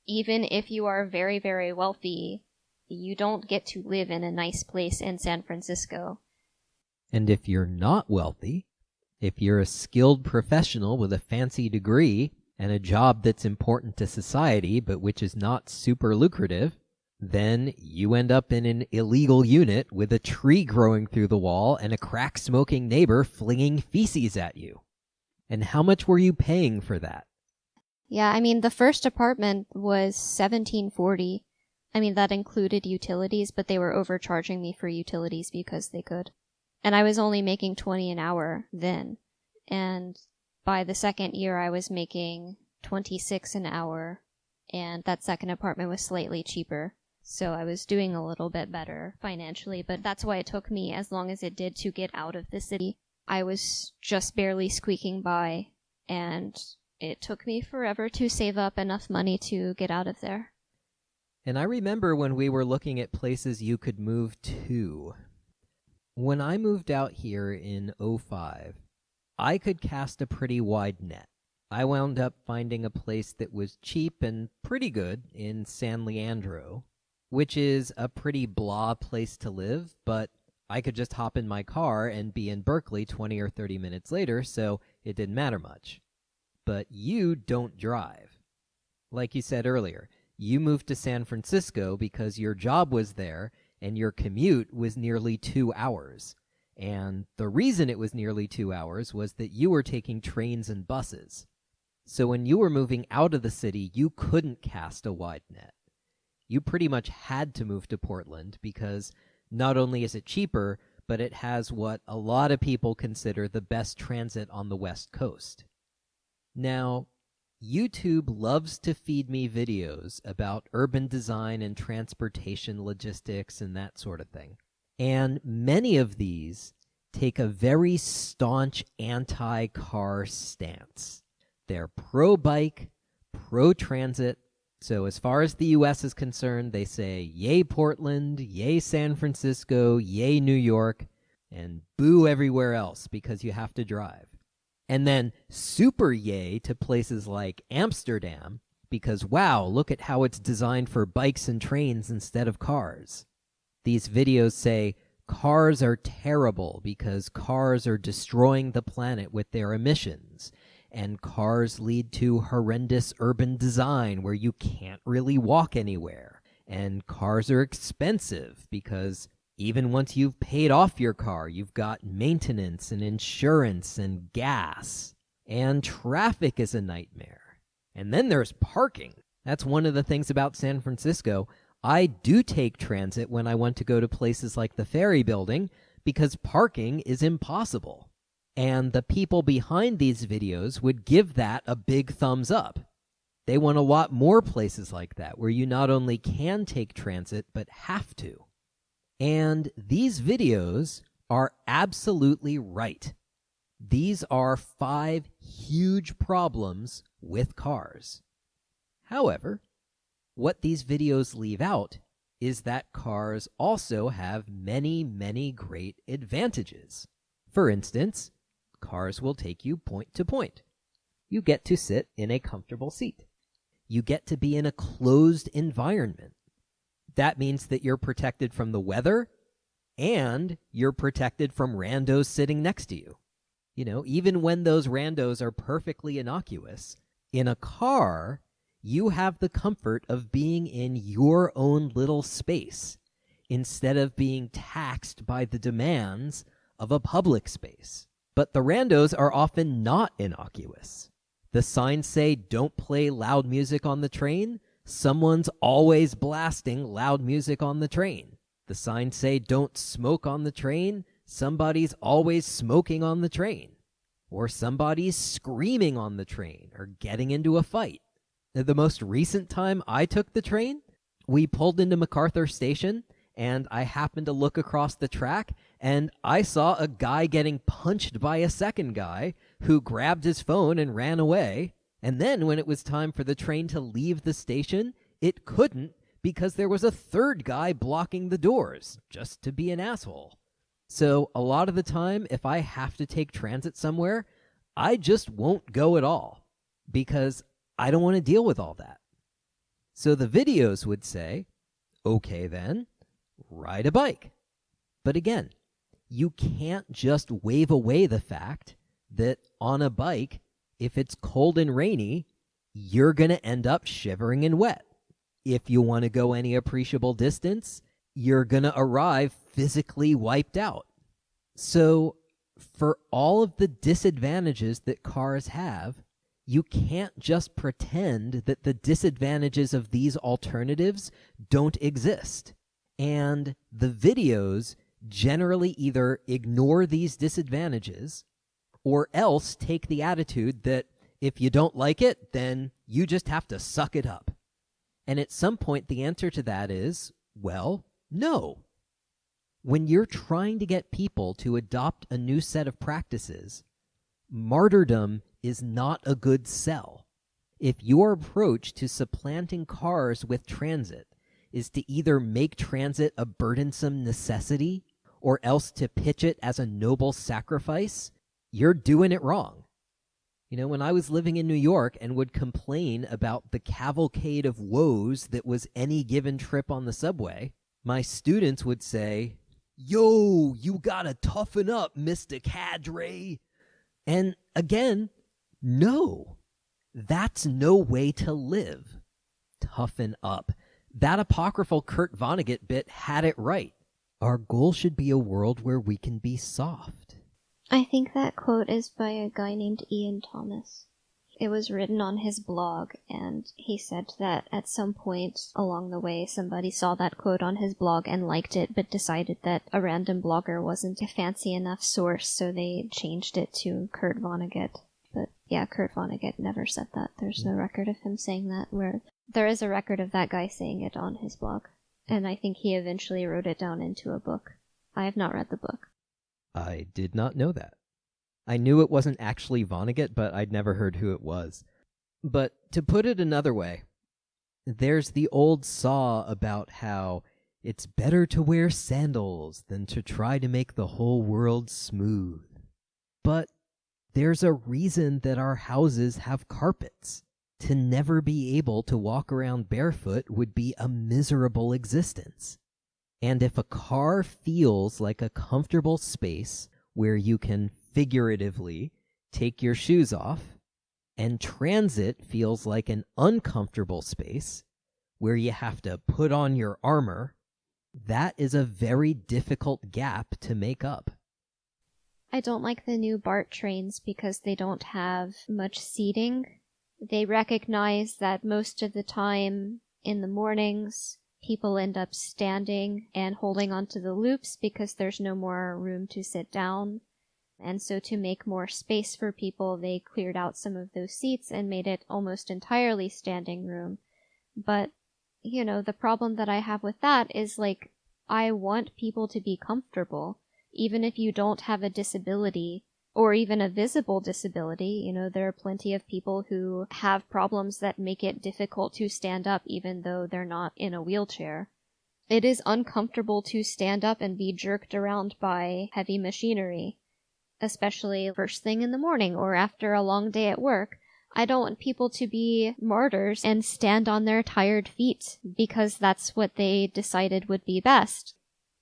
Even if you are very, very wealthy, you don't get to live in a nice place in San Francisco. And if you're not wealthy, if you're a skilled professional with a fancy degree and a job that's important to society but which is not super lucrative, then you end up in an illegal unit with a tree growing through the wall and a crack-smoking neighbor flinging feces at you. And how much were you paying for that? Yeah, I mean, the first apartment was $1,740. I mean, that included utilities, but they were overcharging me for utilities because they could. And I was only making $20 an hour then. And by the second year, I was making $26 an hour. And that second apartment was slightly cheaper. So I was doing a little bit better financially. But that's why it took me as long as it did to get out of the city. I was just barely squeaking by. And it took me forever to save up enough money to get out of there. And I remember when we were looking at places you could move to. When I moved out here in 2005, I could cast a pretty wide net. I wound up finding a place that was cheap and pretty good in San Leandro, which is a pretty blah place to live, but I could just hop in my car and be in Berkeley 20 or 30 minutes later, so it didn't matter much. But you don't drive. Like you said earlier, you moved to San Francisco because your job was there, and your commute was nearly 2 hours. And the reason it was nearly 2 hours was that you were taking trains and buses. So when you were moving out of the city, you couldn't cast a wide net. You pretty much had to move to Portland because not only is it cheaper, but it has what a lot of people consider the best transit on the West Coast. Now, YouTube loves to feed me videos about urban design and transportation logistics and that sort of thing. And many of these take a very staunch anti-car stance. They're pro-bike, pro-transit. So as far as the U.S. is concerned, they say, yay Portland, yay San Francisco, yay New York, and boo everywhere else because you have to drive. And then super yay to places like Amsterdam because, wow, look at how it's designed for bikes and trains instead of cars. These videos say cars are terrible because cars are destroying the planet with their emissions, and cars lead to horrendous urban design where you can't really walk anywhere, and cars are expensive because even once you've paid off your car, you've got maintenance and insurance and gas. And traffic is a nightmare. And then there's parking. That's one of the things about San Francisco. I do take transit when I want to go to places like the Ferry Building because parking is impossible. And the people behind these videos would give that a big thumbs up. They want a lot more places like that where you not only can take transit but have to. And these videos are absolutely right. These are 5 huge problems with cars. However, what these videos leave out is that cars also have many, many great advantages. For instance, cars will take you point to point. You get to sit in a comfortable seat. You get to be in a closed environment. That means that you're protected from the weather and you're protected from randos sitting next to you. You know, even when those randos are perfectly innocuous, in a car, you have the comfort of being in your own little space instead of being taxed by the demands of a public space. But the randos are often not innocuous. The signs say, don't play loud music on the train. Someone's always blasting loud music on the train. The signs say, don't smoke on the train. Somebody's always smoking on the train. Or somebody's screaming on the train or getting into a fight. The most recent time I took the train, we pulled into MacArthur Station, and I happened to look across the track, and I saw a guy getting punched by a second guy who grabbed his phone and ran away. And then when it was time for the train to leave the station, it couldn't because there was a third guy blocking the doors, just to be an asshole. So a lot of the time, if I have to take transit somewhere, I just won't go at all because I don't want to deal with all that. So the videos would say, okay then, ride a bike. But again, you can't just wave away the fact that on a bike, if it's cold and rainy, you're going to end up shivering and wet. If you want to go any appreciable distance, you're going to arrive physically wiped out. So for all of the disadvantages that cars have, you can't just pretend that the disadvantages of these alternatives don't exist. And the videos generally either ignore these disadvantages or else take the attitude that if you don't like it, then you just have to suck it up. And at some point, the answer to that is, well, no. When you're trying to get people to adopt a new set of practices, martyrdom is not a good sell. If your approach to supplanting cars with transit is to either make transit a burdensome necessity or else to pitch it as a noble sacrifice, you're doing it wrong. You know, when I was living in New York and would complain about the cavalcade of woes that was any given trip on the subway, my students would say, "Yo, you gotta toughen up, Mr. Cadre." And again, no, that's no way to live. Toughen up. That apocryphal Kurt Vonnegut bit had it right. Our goal should be a world where we can be soft. I think that quote is by a guy named Ian Thomas. It was written on his blog, and he said that at some point along the way somebody saw that quote on his blog and liked it, but decided that a random blogger wasn't a fancy enough source, so they changed it to Kurt Vonnegut. But Yeah, Kurt Vonnegut never said that. There's no record of him saying that, where there is a record of that guy saying it on his blog. And I think he eventually wrote it down into a book. I have not read the book. I did not know that. I knew it wasn't actually Vonnegut, but I'd never heard who it was. But to put it another way, there's the old saw about how it's better to wear sandals than to try to make the whole world smooth. But there's a reason that our houses have carpets. To never be able to walk around barefoot would be a miserable existence. And if a car feels like a comfortable space where you can figuratively take your shoes off, and transit feels like an uncomfortable space where you have to put on your armor, that is a very difficult gap to make up. I don't like the new BART trains because they don't have much seating. They recognize that most of the time in the mornings, people end up standing and holding onto the loops because there's no more room to sit down. And so to make more space for people, they cleared out some of those seats and made it almost entirely standing room. But, you know, the problem that I have with that is, like, I want people to be comfortable. Even if you don't have a disability, or even a visible disability, you know, there are plenty of people who have problems that make it difficult to stand up even though they're not in a wheelchair. It is uncomfortable to stand up and be jerked around by heavy machinery, especially first thing in the morning or after a long day at work. I don't want people to be martyrs and stand on their tired feet because that's what they decided would be best.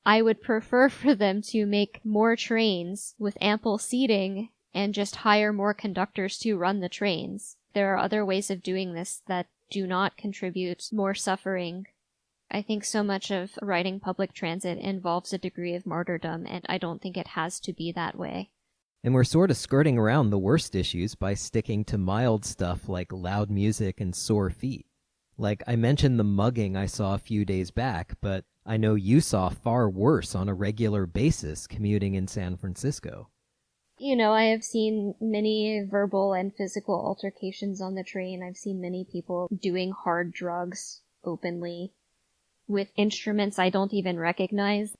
I would prefer for them to make more trains with ample seating and just hire more conductors to run the trains. There are other ways of doing this that do not contribute more suffering. I think so much of riding public transit involves a degree of martyrdom, and I don't think it has to be that way. And we're sort of skirting around the worst issues by sticking to mild stuff like loud music and sore feet. Like, I mentioned the mugging I saw a few days back, but I know you saw far worse on a regular basis commuting in San Francisco. You know, I have seen many verbal and physical altercations on the train. I've seen many people doing hard drugs openly with instruments I don't even recognize.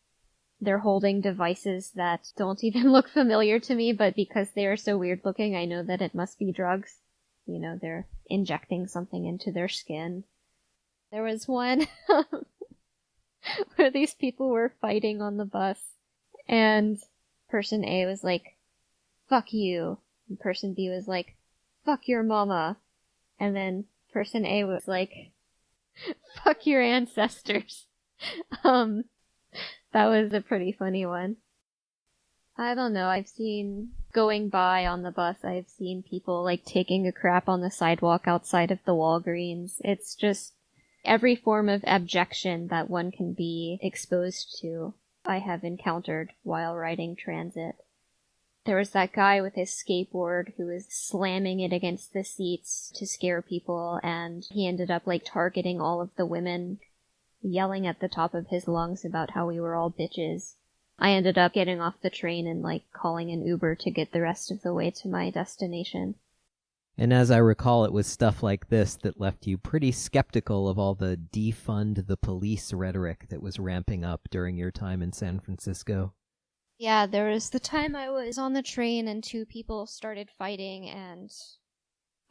They're holding devices that don't even look familiar to me, but because they are so weird looking, I know that it must be drugs. You know, they're injecting something into their skin. There was one where these people were fighting on the bus, and person A was like, "Fuck you," and person B was like, "Fuck your mama," and then person A was like, "Fuck your ancestors." That was a pretty funny one. I don't know, I've seen, going by on the bus, I've seen people, like, taking a crap on the sidewalk outside of the Walgreens. It's just every form of abjection that one can be exposed to, I have encountered while riding transit. There was that guy with his skateboard who was slamming it against the seats to scare people, and he ended up, like, targeting all of the women, yelling at the top of his lungs about how we were all bitches. I ended up getting off the train and, like, calling an Uber to get the rest of the way to my destination. And as I recall, it was stuff like this that left you pretty skeptical of all the defund the police rhetoric that was ramping up during your time in San Francisco. Yeah, there was the time I was on the train and two people started fighting, and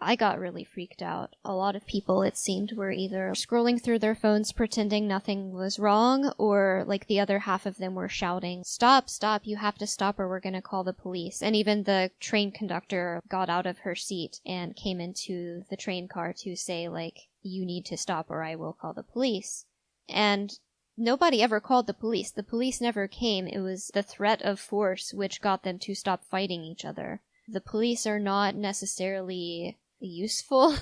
I got really freaked out. A lot of people, it seemed, were either scrolling through their phones pretending nothing was wrong, or, like, the other half of them were shouting, "Stop, stop, you have to stop or we're gonna call the police." And even the train conductor got out of her seat and came into the train car to say, like, "You need to stop or I will call the police." And nobody ever called the police. The police never came. It was the threat of force which got them to stop fighting each other. The police are not necessarily useful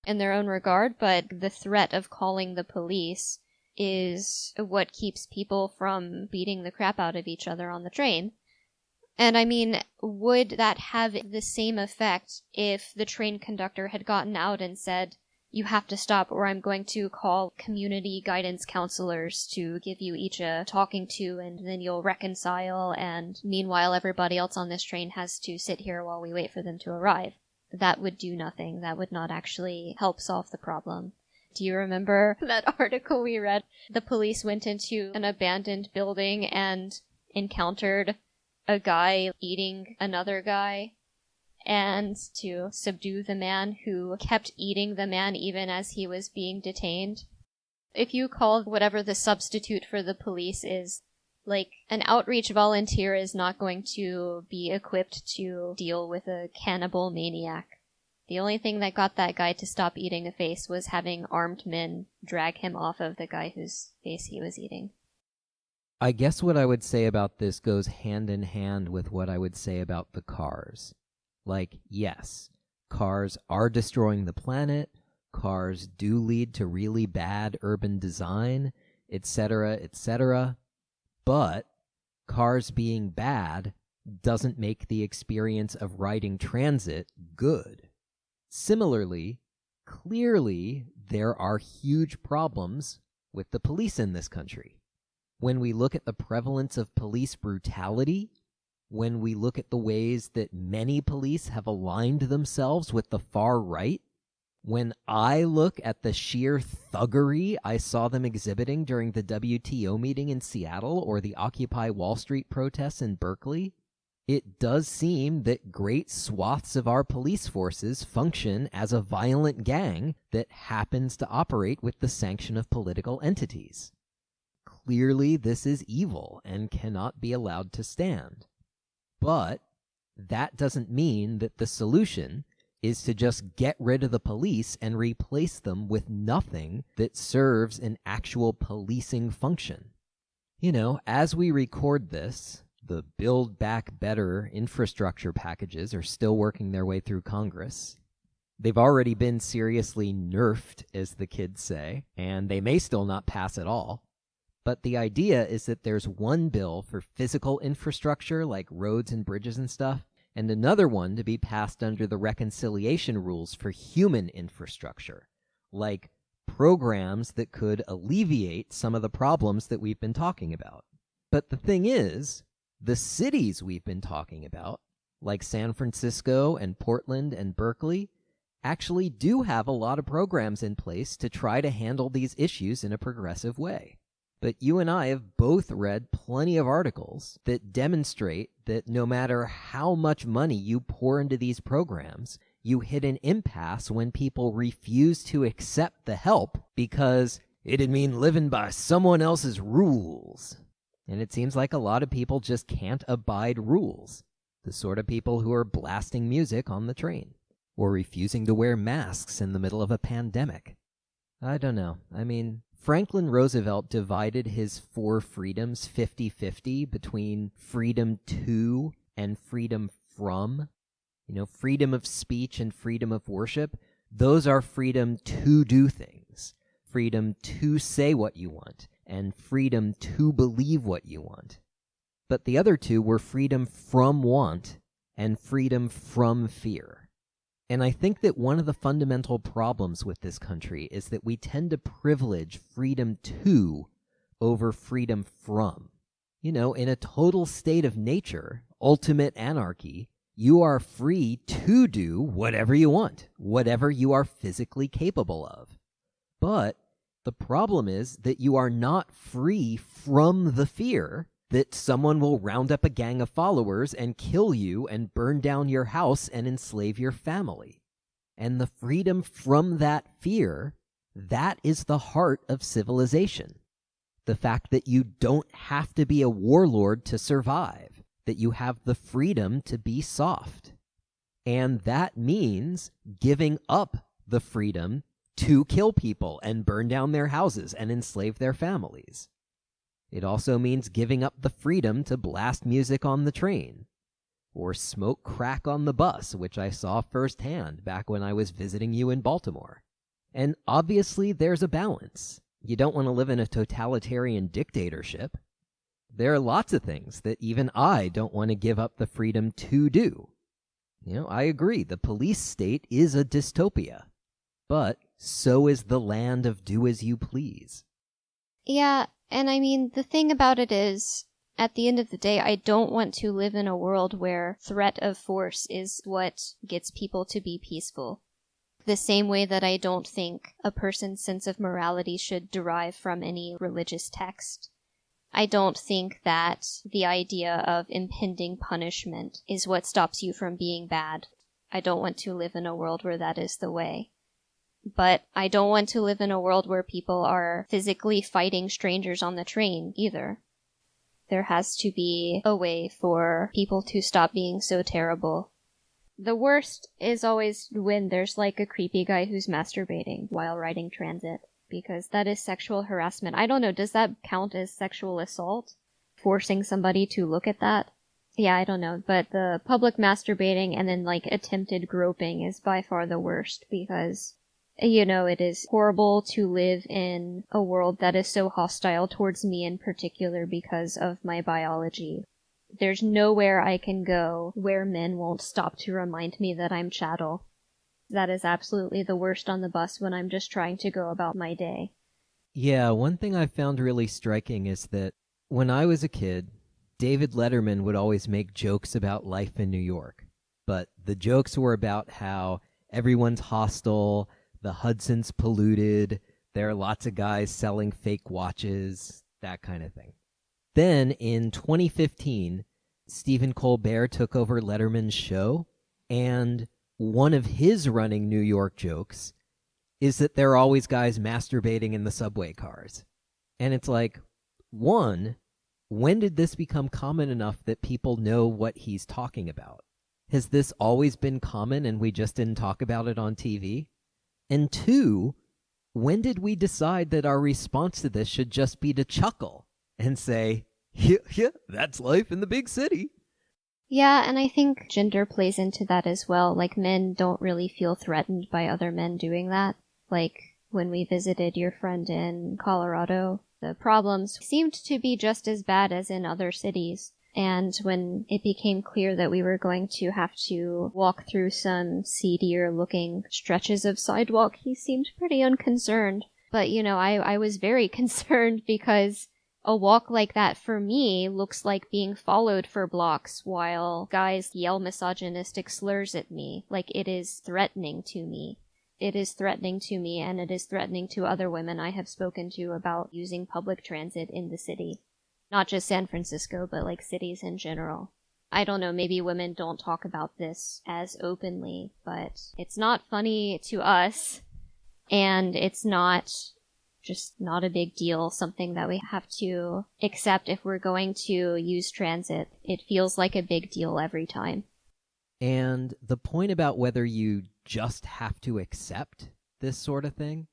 in their own regard, but the threat of calling the police is what keeps people from beating the crap out of each other on the train. And I mean, would that have the same effect if the train conductor had gotten out and said, "You have to stop or I'm going to call community guidance counselors to give you each a talking to and then you'll reconcile, and meanwhile everybody else on this train has to sit here while we wait for them to arrive"? that would do nothing. That would not actually help solve the problem. Do you remember that article we read? The police went into an abandoned building and encountered a guy eating another guy, and to subdue the man who kept eating the man even as he was being detained. If you call whatever the substitute for the police is, like, an outreach volunteer is not going to be equipped to deal with a cannibal maniac. The only thing that got that guy to stop eating a face was having armed men drag him off of the guy whose face he was eating. I guess what I would say about this goes hand in hand with what I would say about the cars. Like, yes, cars are destroying the planet, cars do lead to really bad urban design, etc., etc., but cars being bad doesn't make the experience of riding transit good. Similarly, clearly, there are huge problems with the police in this country. When we look at the prevalence of police brutality, when we look at the ways that many police have aligned themselves with the far right, when I look at the sheer thuggery I saw them exhibiting during the WTO meeting in Seattle or the Occupy Wall Street protests in Berkeley, it does seem that great swaths of our police forces function as a violent gang that happens to operate with the sanction of political entities. Clearly, this is evil and cannot be allowed to stand. But that doesn't mean that the solution is to just get rid of the police and replace them with nothing that serves an actual policing function. You know, as we record this, the Build Back Better infrastructure packages are still working their way through Congress. They've already been seriously nerfed, as the kids say, and they may still not pass at all. But the idea is that there's one bill for physical infrastructure, like roads and bridges and stuff, and another one to be passed under the reconciliation rules for human infrastructure, like programs that could alleviate some of the problems that we've been talking about. But the thing is, the cities we've been talking about, like San Francisco and Portland and Berkeley, actually do have a lot of programs in place to try to handle these issues in a progressive way. But you and I have both read plenty of articles that demonstrate that no matter how much money you pour into these programs, you hit an impasse when people refuse to accept the help because it'd mean living by someone else's rules. And it seems like a lot of people just can't abide rules. The sort of people who are blasting music on the train, or refusing to wear masks in the middle of a pandemic. I don't know. I mean, Franklin Roosevelt divided his 4 freedoms 50-50 between freedom to and freedom from. You know, freedom of speech and freedom of worship, those are freedom to do things. Freedom to say what you want, and freedom to believe what you want. But the other two were freedom from want and freedom from fear. And I think that one of the fundamental problems with this country is that we tend to privilege freedom to over freedom from. You know, in a total state of nature, ultimate anarchy, you are free to do whatever you want, whatever you are physically capable of. But the problem is that you are not free from the fear that someone will round up a gang of followers and kill you and burn down your house and enslave your family. And the freedom from that fear, that is the heart of civilization. The fact that you don't have to be a warlord to survive, that you have the freedom to be soft. And that means giving up the freedom to kill people and burn down their houses and enslave their families. It also means giving up the freedom to blast music on the train, or smoke crack on the bus, which I saw firsthand back when I was visiting you in Baltimore. And obviously there's a balance. You don't want to live in a totalitarian dictatorship. There are lots of things that even I don't want to give up the freedom to do. You know, I agree, the police state is a dystopia. But so is the land of do as you please. Yeah, and I mean, the thing about it is, At the end of the day, I don't want to live in a world where threat of force is what gets people to be peaceful. The same way that I don't think a person's sense of morality should derive from any religious text. I don't think that the idea of impending punishment is what stops you from being bad. I don't want to live in a world where that is the way. But I don't want to live in a world where people are physically fighting strangers on the train either. There has to be a way for people to stop being so terrible. The worst is always when there's like a creepy guy who's masturbating while riding transit, because that is sexual harassment. I don't know, does that count as sexual assault? Forcing somebody to look at that? Yeah, I don't know, but the public masturbating and then like attempted groping is by far the worst, because it is horrible to live in a world that is so hostile towards me in particular because of my biology. There's nowhere I can go where men won't stop to remind me that I'm chattel. That is absolutely the worst on the bus when I'm just trying to go about my day. Yeah, one thing I found really striking is that when I was a kid, David Letterman would always make jokes about life in New York. But the jokes were about how everyone's hostile, the Hudson's polluted, there are lots of guys selling fake watches, that kind of thing. Then, in 2015, Stephen Colbert took over Letterman's show, and one of his running New York jokes is that there are always guys masturbating in the subway cars. And it's like, one, when did this become common enough that people know what he's talking about? Has this always been common and we just didn't talk about it on TV? And two, when did we decide that our response to this should just be to chuckle and say, yeah, that's life in the big city? Yeah, and I think gender plays into that as well. Like, men don't really feel threatened by other men doing that. Like, when we visited your friend in Colorado, the problems seemed to be just as bad as in other cities. And when it became clear that we were going to have to walk through some seedier-looking stretches of sidewalk, he seemed pretty unconcerned. But, I was very concerned because a walk like that for me looks like being followed for blocks while guys yell misogynistic slurs at me. Like, it is threatening to me. It is threatening to me, and it is threatening to other women I have spoken to about using public transit in the city. Not just San Francisco, but like cities in general. I don't know, maybe women don't talk about this as openly, but it's not funny to us, and it's not a big deal, something that we have to accept if we're going to use transit. It feels like a big deal every time. And the point about whether you just have to accept this sort of thing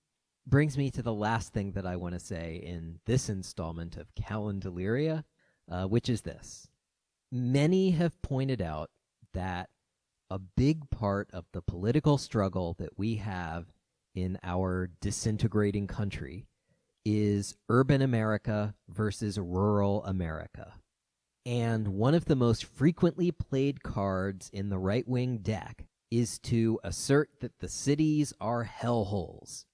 brings me to the last thing that I want to say in this installment of Calen-deliria, which is this. Many have pointed out that a big part of the political struggle that we have in our disintegrating country is urban America versus rural America. And one of the most frequently played cards in the right-wing deck is to assert that the cities are hellholes.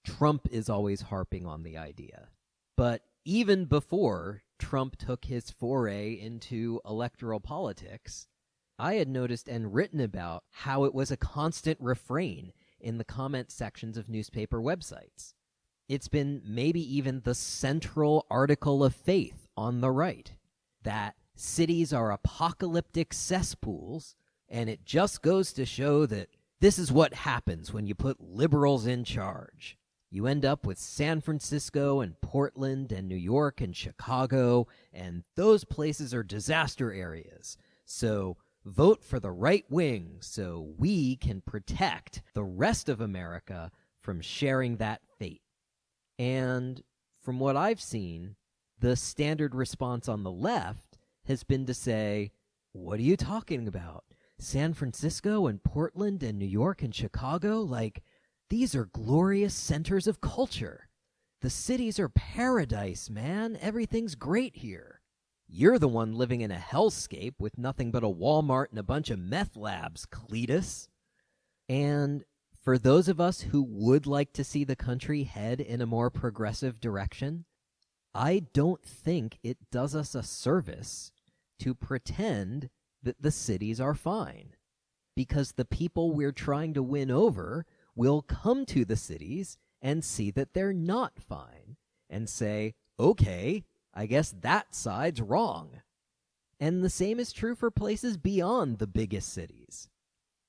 Trump is always harping on the idea. But even before Trump took his foray into electoral politics, I had noticed and written about how it was a constant refrain in the comment sections of newspaper websites. It's been maybe even the central article of faith on the right, that cities are apocalyptic cesspools, and it just goes to show that this is what happens when you put liberals in charge. You end up with San Francisco and Portland and New York and Chicago, and those places are disaster areas. So vote for the right wing so we can protect the rest of America from sharing that fate. And from what I've seen, the standard response on the left has been to say, what are you talking about? San Francisco and Portland and New York and Chicago? Like, these are glorious centers of culture. The cities are paradise, man. Everything's great here. You're the one living in a hellscape with nothing but a Walmart and a bunch of meth labs, Cletus. And for those of us who would like to see the country head in a more progressive direction, I don't think it does us a service to pretend that the cities are fine, because the people we're trying to win over will come to the cities and see that they're not fine and say, okay, I guess that side's wrong. And the same is true for places beyond the biggest cities.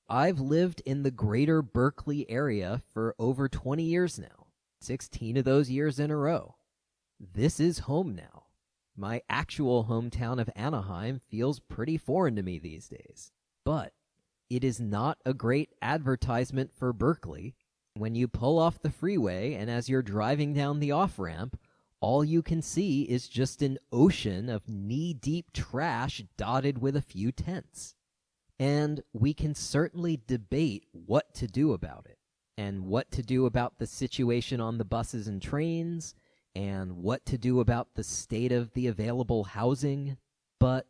I've lived in the greater Berkeley area for over 20 years now, 16 of those years in a row. This is home now. My actual hometown of Anaheim feels pretty foreign to me these days. But it is not a great advertisement for Berkeley. When you pull off the freeway and as you're driving down the off-ramp, all you can see is just an ocean of knee-deep trash dotted with a few tents. And we can certainly debate what to do about it, and what to do about the situation on the buses and trains, and what to do about the state of the available housing. But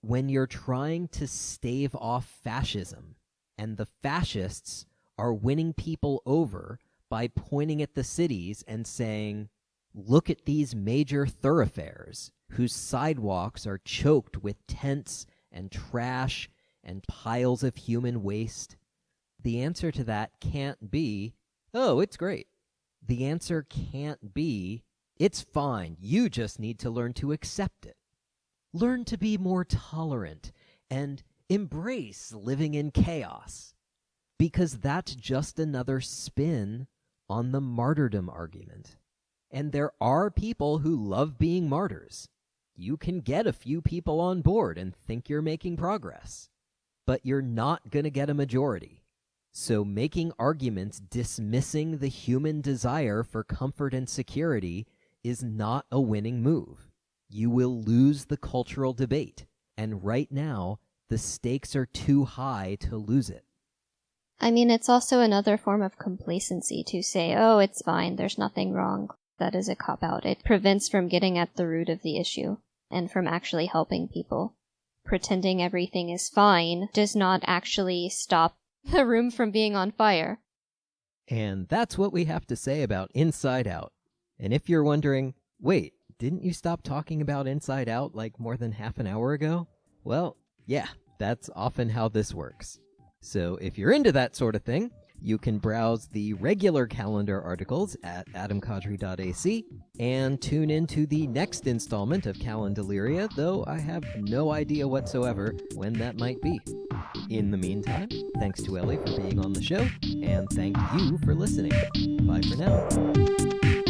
when you're trying to stave off fascism, and the fascists are winning people over by pointing at the cities and saying, look at these major thoroughfares whose sidewalks are choked with tents and trash and piles of human waste, the answer to that can't be, oh, it's great. The answer can't be, it's fine, you just need to learn to accept it. Learn to be more tolerant and embrace living in chaos. Because that's just another spin on the martyrdom argument. And there are people who love being martyrs. You can get a few people on board and think you're making progress. But you're not going to get a majority. So making arguments dismissing the human desire for comfort and security is not a winning move. You will lose the cultural debate, and right now, the stakes are too high to lose it. I mean, it's also another form of complacency to say, oh, it's fine, there's nothing wrong. That is a cop-out. It prevents from getting at the root of the issue and from actually helping people. Pretending everything is fine does not actually stop the room from being on fire. And that's what we have to say about Inside Out. And if you're wondering, wait, didn't you stop talking about Inside Out like more than half an hour ago? Well, yeah, that's often how this works. So if you're into that sort of thing, you can browse the regular calendar articles at adamkadri.ac and tune into the next installment of Calen-deliria, though I have no idea whatsoever when that might be. In the meantime, thanks to Ellie for being on the show, and thank you for listening. Bye for now.